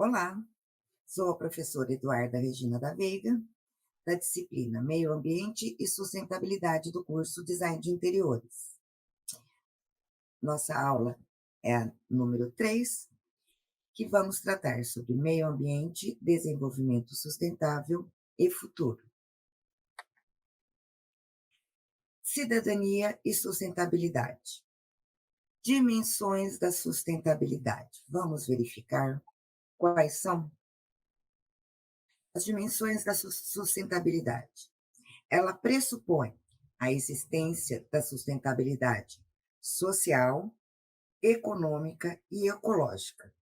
Olá, sou a professora Eduarda Regina da Veiga, da disciplina Meio Ambiente e Sustentabilidade do curso Design de Interiores. Nossa aula é a número 3, que vamos tratar sobre meio ambiente, desenvolvimento sustentável e futuro. Cidadania e sustentabilidade. Dimensões da sustentabilidade. Vamos verificar quais são as dimensões da sustentabilidade. Ela pressupõe a existência da sustentabilidade social, econômica e ecológica.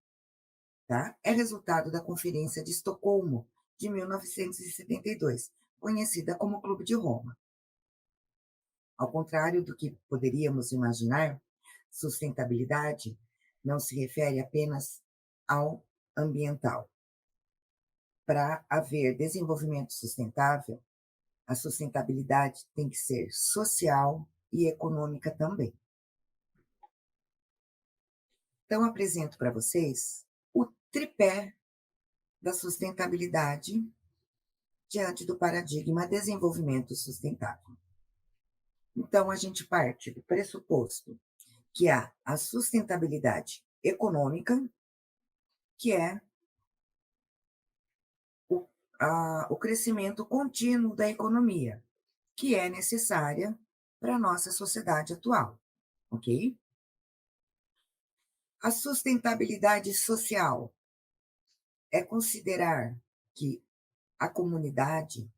Tá? É resultado da Conferência de Estocolmo, de 1972, conhecida como Clube de Roma. Ao contrário do que poderíamos imaginar, sustentabilidade não se refere apenas ao ambiental. Para haver desenvolvimento sustentável, a sustentabilidade tem que ser social e econômica também. Então, apresento para vocês o tripé da sustentabilidade diante do paradigma desenvolvimento sustentável. Então, a gente parte do pressuposto que há a sustentabilidade econômica, que é o crescimento contínuo da economia, que é necessária para a nossa sociedade atual, ok? A sustentabilidade social é considerar que a comunidade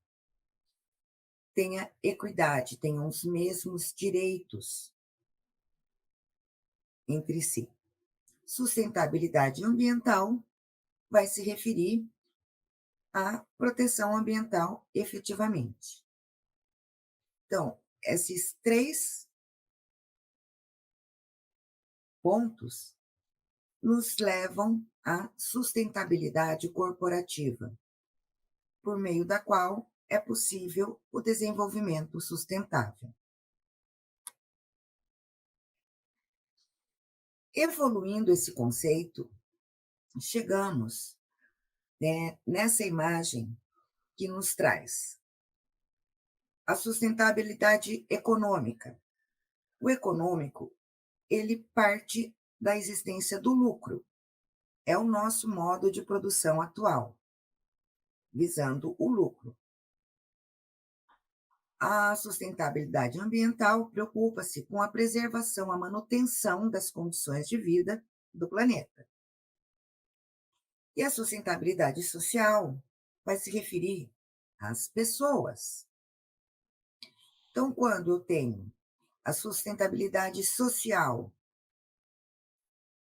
tenha equidade, tenha os mesmos direitos entre si. Sustentabilidade ambiental vai se referir à proteção ambiental efetivamente. Então, esses três pontos nos levam à sustentabilidade corporativa, por meio da qual é possível o desenvolvimento sustentável. Evoluindo esse conceito, chegamos, nessa imagem que nos traz a sustentabilidade econômica. O econômico, ele parte da existência do lucro. É o nosso modo de produção atual, visando o lucro. A sustentabilidade ambiental preocupa-se com a preservação, a manutenção das condições de vida do planeta. E a sustentabilidade social vai se referir às pessoas. Então, quando eu tenho a sustentabilidade social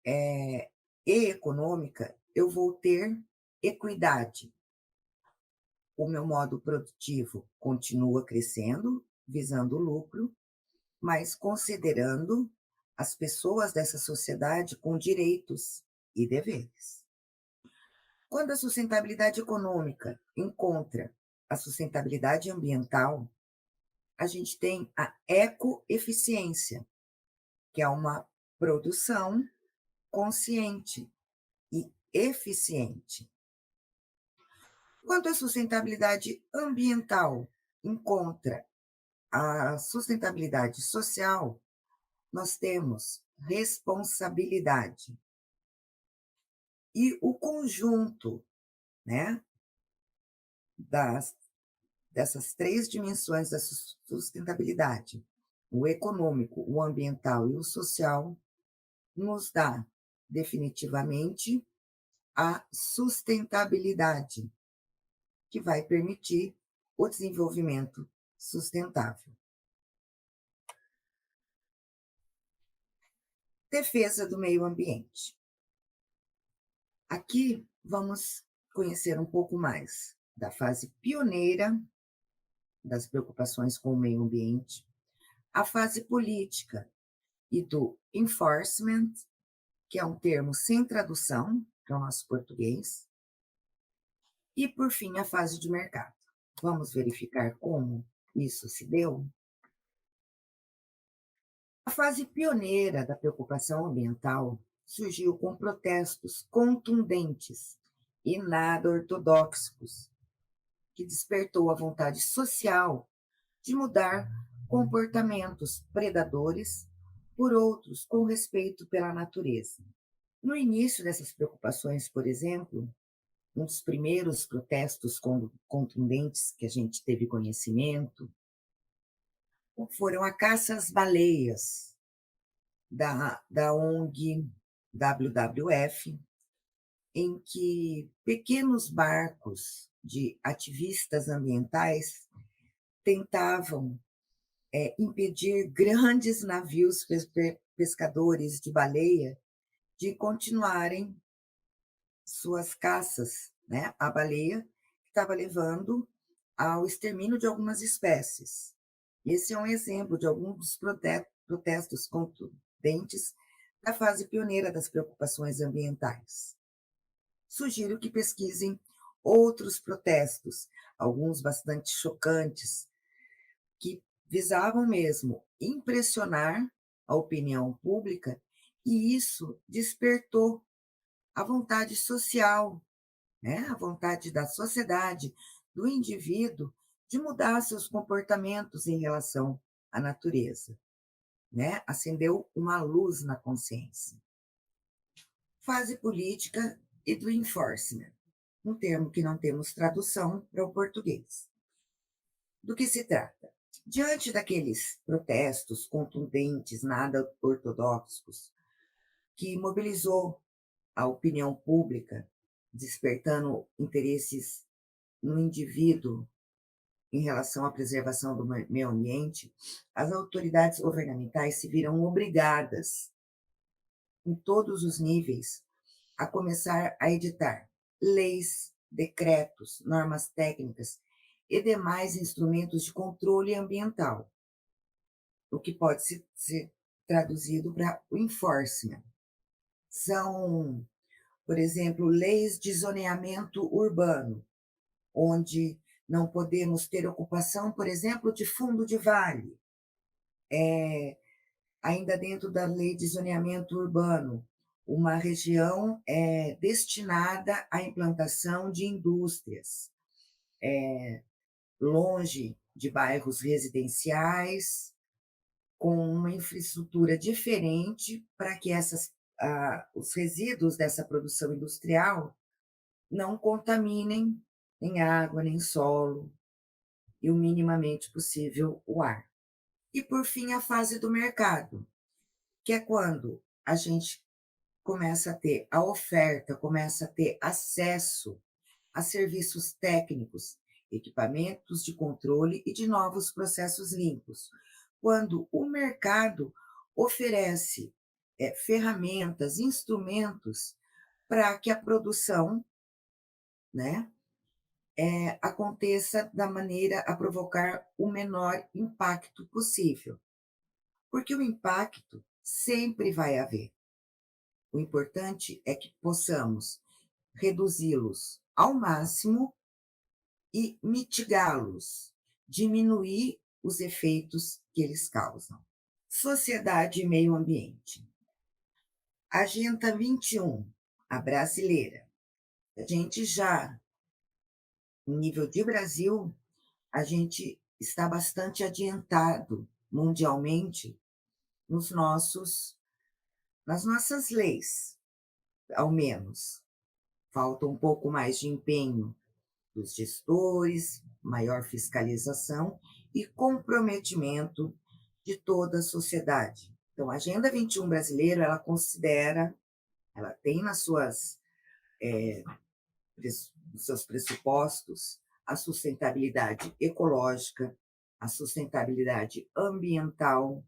e econômica, eu vou ter equidade. O meu modo produtivo continua crescendo, visando o lucro, mas considerando as pessoas dessa sociedade com direitos e deveres. Quando a sustentabilidade econômica encontra a sustentabilidade ambiental, a gente tem a ecoeficiência, que é uma produção consciente e eficiente. Quando a sustentabilidade ambiental encontra a sustentabilidade social, nós temos responsabilidade. E o conjunto, né, dessas três dimensões da sustentabilidade, o econômico, o ambiental e o social, nos dá definitivamente a sustentabilidade, que vai permitir o desenvolvimento sustentável. Defesa do meio ambiente. Aqui vamos conhecer um pouco mais da fase pioneira das preocupações com o meio ambiente, a fase política e do enforcement, que é um termo sem tradução para o nosso português, e, por fim, a fase de mercado. Vamos verificar como isso se deu? A fase pioneira da preocupação ambiental surgiu com protestos contundentes e nada ortodoxos, que despertou a vontade social de mudar comportamentos predadores por outros com respeito pela natureza. No início dessas preocupações, por exemplo, um dos primeiros protestos contundentes que a gente teve conhecimento foram a caça às baleias da ONG WWF, em que pequenos barcos de ativistas ambientais tentavam impedir grandes navios pescadores de baleia de continuarem suas caças, né? A baleia que estava levando ao extermínio de algumas espécies. Esse é um exemplo de alguns dos protestos contundentes da fase pioneira das preocupações ambientais. Sugiro que pesquisem outros protestos, alguns bastante chocantes, que visavam mesmo impressionar a opinião pública, e isso despertou a vontade social, né? A vontade da sociedade, do indivíduo, de mudar seus comportamentos em relação à natureza. Né? Acendeu uma luz na consciência. Fase política e do enforcement, um termo que não temos tradução para o português. Do que se trata? Diante daqueles protestos contundentes, nada ortodoxos, que mobilizou a opinião pública, despertando interesses no indivíduo em relação à preservação do meio ambiente, as autoridades governamentais se viram obrigadas, em todos os níveis, a começar a editar leis, decretos, normas técnicas e demais instrumentos de controle ambiental, o que pode ser traduzido para o enforcement. São, por exemplo, leis de zoneamento urbano, onde não podemos ter ocupação, por exemplo, de fundo de vale. Ainda dentro da lei de zoneamento urbano, uma região é destinada à implantação de indústrias, longe de bairros residenciais, com uma infraestrutura diferente para que os resíduos dessa produção industrial não contaminem nem água, nem solo, e o minimamente possível o ar. E, por fim, a fase do mercado, que é quando a gente começa a ter a oferta, começa a ter acesso a serviços técnicos, equipamentos de controle e de novos processos limpos. Quando o mercado oferece ferramentas, instrumentos para que a produção, né, aconteça da maneira a provocar o menor impacto possível. Porque o impacto sempre vai haver. O importante é que possamos reduzi-los ao máximo e mitigá-los, diminuir os efeitos que eles causam. Sociedade e meio ambiente. Agenda 21, a brasileira. A gente já, em nível de Brasil, a gente está bastante adiantado mundialmente nas nossas leis, ao menos. Falta um pouco mais de empenho dos gestores, maior fiscalização e comprometimento de toda a sociedade. Então, a Agenda 21 brasileira, ela tem nos seus pressupostos a sustentabilidade ecológica, a sustentabilidade ambiental,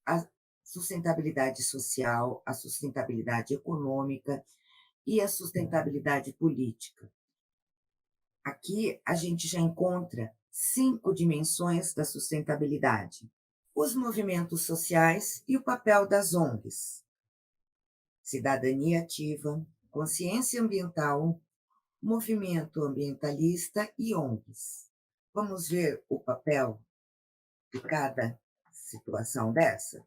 a sustentabilidade social, a sustentabilidade econômica e a sustentabilidade política. Aqui a gente já encontra 5 dimensões da sustentabilidade: os movimentos sociais e o papel das ONGs, cidadania ativa, consciência ambiental, movimento ambientalista e ONGs. Vamos ver o papel de cada situação dessa?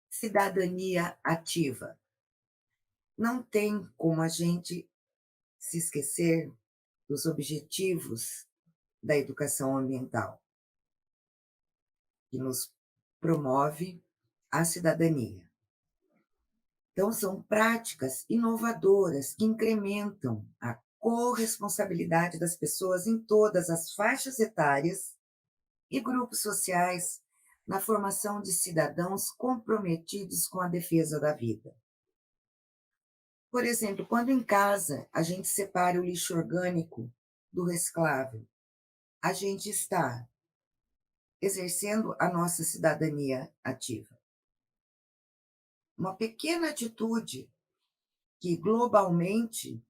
Cidadania ativa. não tem como a gente se esquecer dos objetivos da educação ambiental, que nos promove a cidadania. Então, são práticas inovadoras que incrementam a corresponsabilidade das pessoas em todas as faixas etárias e grupos sociais na formação de cidadãos comprometidos com a defesa da vida. Por exemplo, quando em casa a gente separa o lixo orgânico do reciclável, a gente está exercendo a nossa cidadania ativa. Uma pequena atitude que globalmente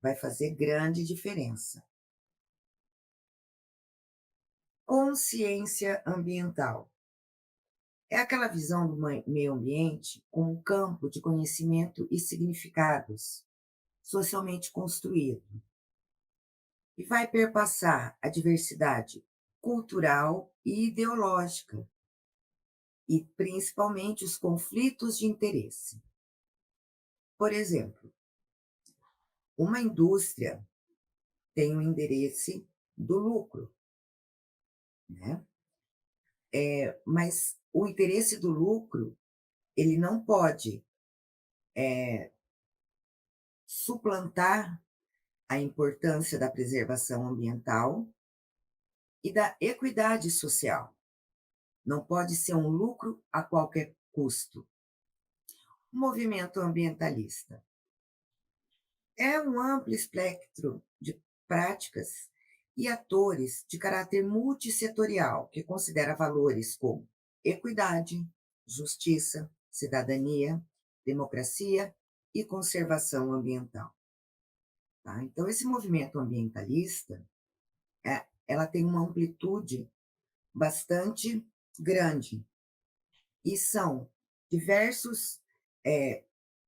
vai fazer grande diferença. Consciência ambiental. É aquela visão do meio ambiente como um campo de conhecimento e significados socialmente construído, e vai perpassar a diversidade cultural e ideológica, e principalmente os conflitos de interesse. Por exemplo, uma indústria tem o interesse do lucro, né? Mas o interesse do lucro, ele não pode suplantar a importância da preservação ambiental e da equidade social. Não pode ser um lucro a qualquer custo. O movimento ambientalista é um amplo espectro de práticas e atores de caráter multissetorial que considera valores como equidade, justiça, cidadania, democracia e conservação ambiental. Tá? Então, esse movimento ambientalista, ela tem uma amplitude bastante grande, e são diversos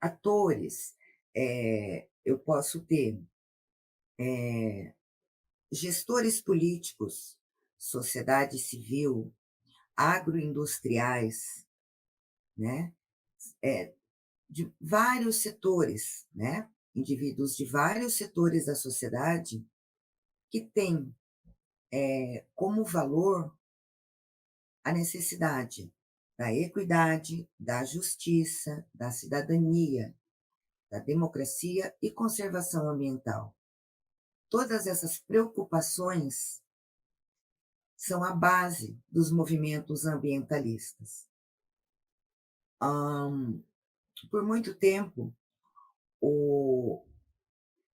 atores. Eu posso ter gestores políticos, sociedade civil, agroindustriais, né? De vários setores, né? Indivíduos de vários setores da sociedade que têm como valor a necessidade da equidade, da justiça, da cidadania, da democracia e conservação ambiental. Todas essas preocupações são a base dos movimentos ambientalistas. Por muito tempo, o,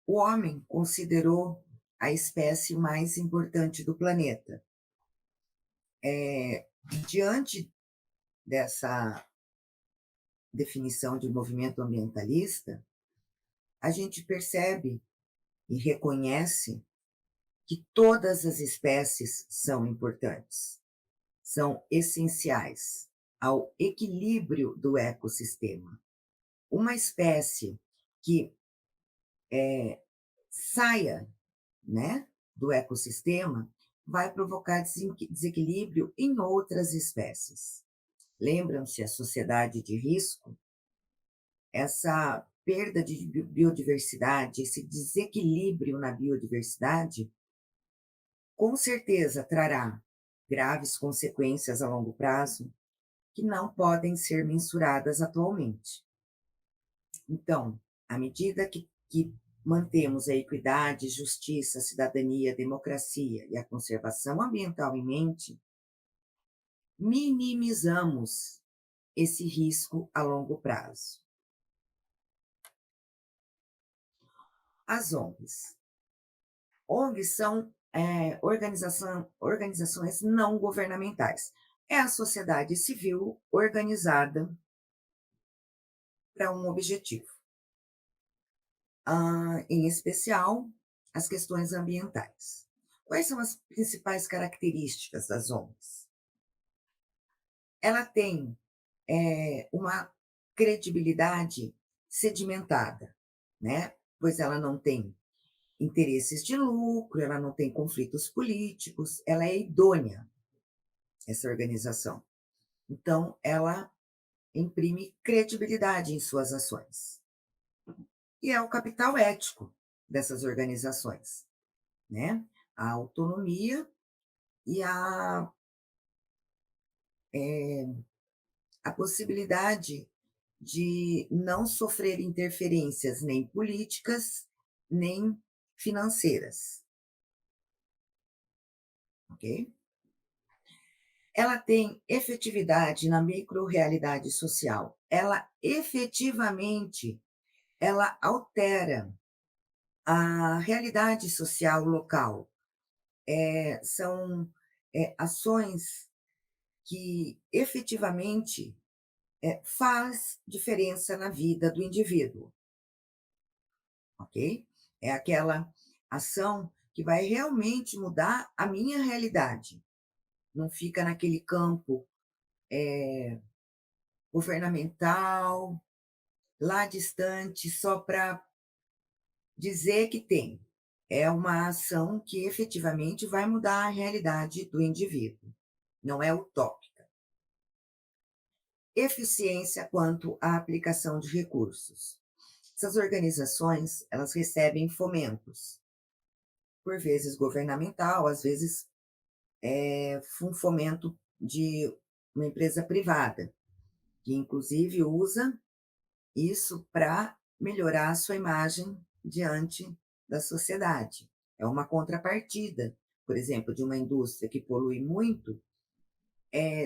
o homem considerou a espécie mais importante do planeta. Diante dessa definição de movimento ambientalista, a gente percebe e reconhece que todas as espécies são importantes, são essenciais ao equilíbrio do ecossistema. Uma espécie que saia, né, do ecossistema vai provocar desequilíbrio em outras espécies. Lembram-se a sociedade de risco? Essa perda de biodiversidade, esse desequilíbrio na biodiversidade, com certeza trará graves consequências a longo prazo que não podem ser mensuradas atualmente. Então, à medida que mantemos a equidade, justiça, cidadania, democracia e a conservação ambiental em mente, minimizamos esse risco a longo prazo. As ONGs. ONGs são organizações não governamentais. É a sociedade civil organizada para um objetivo. Em especial, as questões ambientais. Quais são as principais características das ONGs? Ela tem uma credibilidade sedimentada, né? Pois ela não tem interesses de lucro, ela não tem conflitos políticos, ela é idônea, essa organização. Então, ela imprime credibilidade em suas ações. e é o capital ético dessas organizações, né? A autonomia e a possibilidade de não sofrer interferências nem políticas, nem financeiras, ok? Ela tem efetividade na microrrealidade social. Ela efetivamente, ela altera a realidade social local. São, ações que efetivamente, faz diferença na vida do indivíduo, ok? É aquela ação que vai realmente mudar a minha realidade. Não fica naquele campo governamental, lá distante, só para dizer que tem. É uma ação que efetivamente vai mudar a realidade do indivíduo, não é utópica. Eficiência quanto à aplicação de recursos. Essas organizações, elas recebem fomentos, por vezes governamental, às vezes um fomento de uma empresa privada, que inclusive usa isso para melhorar a sua imagem diante da sociedade. É uma contrapartida, por exemplo, de uma indústria que polui muito,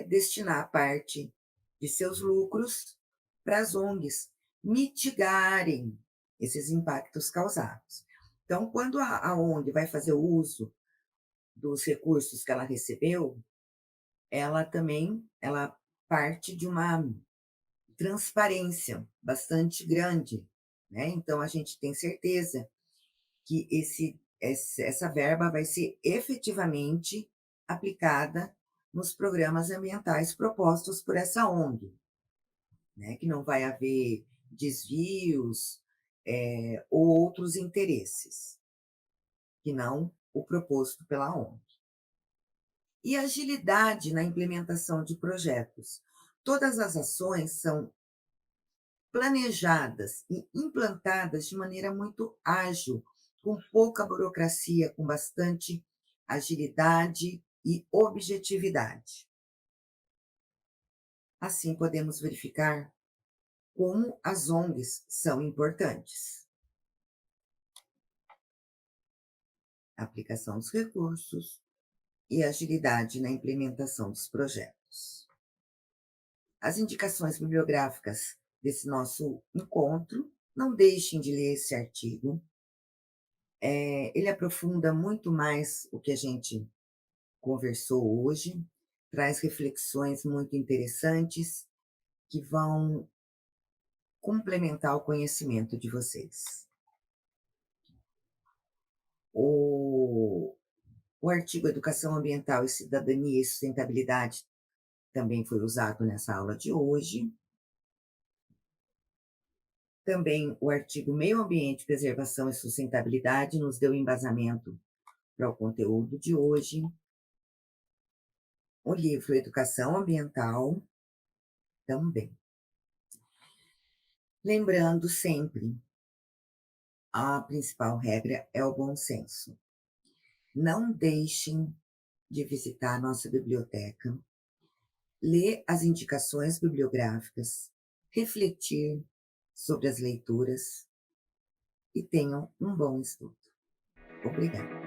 destinar parte de seus lucros para as ONGs mitigarem esses impactos causados. Então, quando a ONG vai fazer o uso dos recursos que ela recebeu, ela parte de uma transparência bastante grande, né? Então a gente tem certeza que essa verba vai ser efetivamente aplicada nos programas ambientais propostos por essa ONG, né? Que não vai haver desvios, ou outros interesses, que não o proposto pela ONG. E agilidade na implementação de projetos. Todas as ações são planejadas e implantadas de maneira muito ágil, com pouca burocracia, com bastante agilidade e objetividade. Assim, podemos verificar como as ONGs são importantes. Aplicação dos recursos e agilidade na implementação dos projetos. As indicações bibliográficas desse nosso encontro, não deixem de ler esse artigo. Ele aprofunda muito mais o que a gente conversou hoje, traz reflexões muito interessantes que vão complementar o conhecimento de vocês. O, o artigo Educação Ambiental e Cidadania e Sustentabilidade também foi usado nessa aula de hoje. Também o artigo Meio Ambiente, Preservação e Sustentabilidade nos deu embasamento para o conteúdo de hoje. O livro Educação Ambiental também. Lembrando sempre, a principal regra é o bom senso. Não deixem de visitar a nossa biblioteca, ler as indicações bibliográficas, refletir sobre as leituras e tenham um bom estudo. Obrigada.